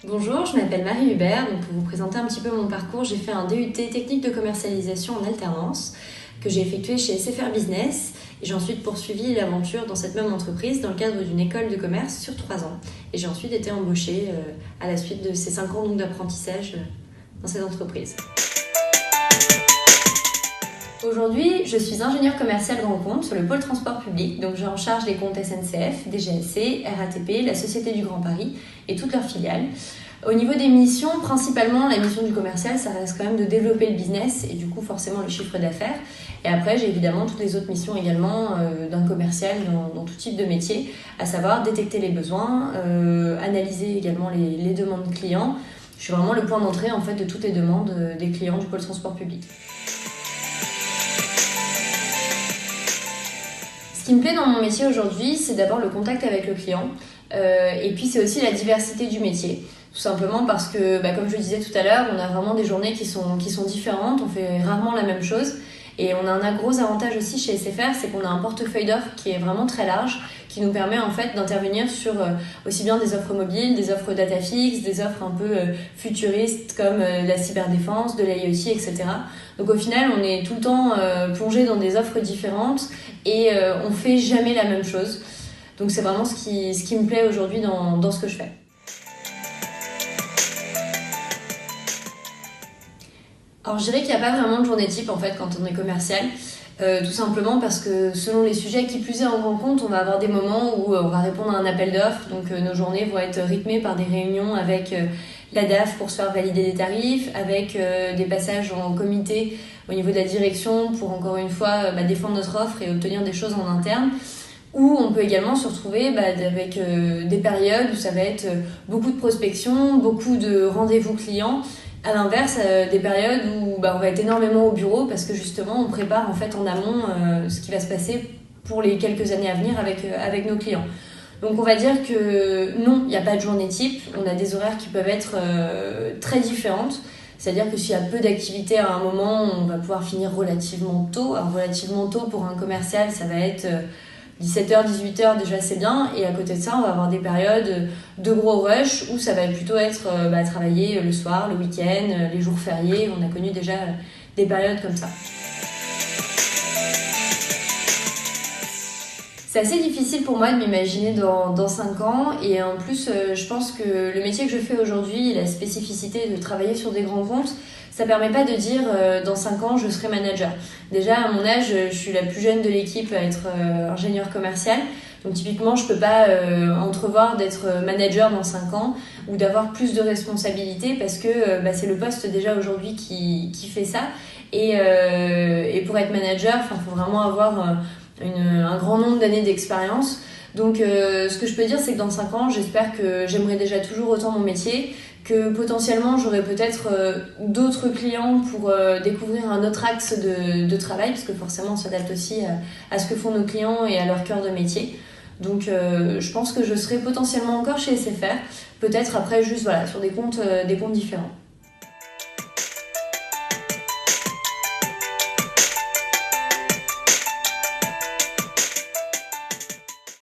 Bonjour, je m'appelle Marie Hubert. Donc pour vous présenter un petit peu mon parcours, j'ai fait un DUT technique de commercialisation en alternance que j'ai effectué chez SFR Business et j'ai ensuite poursuivi l'aventure dans cette même entreprise dans le cadre d'une école de commerce sur 3 ans. Et j'ai ensuite été embauchée à la suite de ces 5 ans d'apprentissage dans cette entreprise. Aujourd'hui, je suis ingénieure commerciale grand compte sur le pôle transport public, donc j'ai en charge les comptes SNCF, DGAC, RATP, la Société du Grand Paris et toutes leurs filiales. Au niveau des missions, principalement la mission du commercial, ça reste quand même de développer le business et du coup forcément le chiffre d'affaires. Et après, j'ai évidemment toutes les autres missions également d'un commercial dans tout type de métier, à savoir détecter les besoins, analyser également les demandes clients. Je suis vraiment le point d'entrée en fait de toutes les demandes des clients du pôle transport public. Ce qui me plaît dans mon métier aujourd'hui, c'est d'abord le contact avec le client et puis c'est aussi la diversité du métier. Tout simplement parce que, comme je le disais tout à l'heure, on a vraiment des journées qui sont différentes, on fait rarement la même chose. Et on a un gros avantage aussi chez SFR, c'est qu'on a un portefeuille d'offres qui est vraiment très large, qui nous permet en fait d'intervenir sur aussi bien des offres mobiles, des offres data fixe, des offres un peu futuristes comme la cyberdéfense, de l'IoT, etc. Donc au final, on est tout le temps plongé dans des offres différentes et on fait jamais la même chose. Donc c'est vraiment ce qui me plaît aujourd'hui dans ce que je fais. Alors je dirais qu'il n'y a pas vraiment de journée type en fait quand on est commercial, tout simplement parce que selon les sujets, qui plus est en grand compte, on va avoir des moments où on va répondre à un appel d'offres, donc nos journées vont être rythmées par des réunions avec la DAF pour se faire valider des tarifs, avec des passages en comité au niveau de la direction pour encore une fois défendre notre offre et obtenir des choses en interne. Ou on peut également se retrouver avec des périodes où ça va être beaucoup de prospection, beaucoup de rendez-vous clients. À l'inverse, des périodes où on va être énormément au bureau parce que justement on prépare en fait en amont ce qui va se passer pour les quelques années à venir avec nos clients. Donc on va dire que non, il n'y a pas de journée type, on a des horaires qui peuvent être très différentes. C'est-à-dire que s'il y a peu d'activité à un moment, on va pouvoir finir relativement tôt. Alors relativement tôt pour un commercial, ça va être 17h, 18h déjà c'est bien, et à côté de ça on va avoir des périodes de gros rush où ça va plutôt être travailler le soir, le week-end, les jours fériés. On a connu déjà des périodes comme ça. C'est assez difficile pour moi de m'imaginer dans 5 ans et en plus je pense que le métier que je fais aujourd'hui, la spécificité de travailler sur des grands comptes, ça permet pas de dire dans 5 ans je serai manager. Déjà à mon âge, je suis la plus jeune de l'équipe à être ingénieure commerciale. Donc typiquement, je peux pas entrevoir d'être manager dans 5 ans ou d'avoir plus de responsabilités parce que c'est le poste déjà aujourd'hui qui fait ça. Et pour être manager, il faut vraiment avoir un grand nombre d'années d'expérience. Donc ce que je peux dire, c'est que dans 5 ans, j'espère que j'aimerais déjà toujours autant mon métier, que potentiellement j'aurai peut-être d'autres clients pour découvrir un autre axe de travail, parce que forcément on s'adapte aussi à ce que font nos clients et à leur cœur de métier. Donc je pense que je serai potentiellement encore chez SFR, peut-être après juste sur des comptes différents.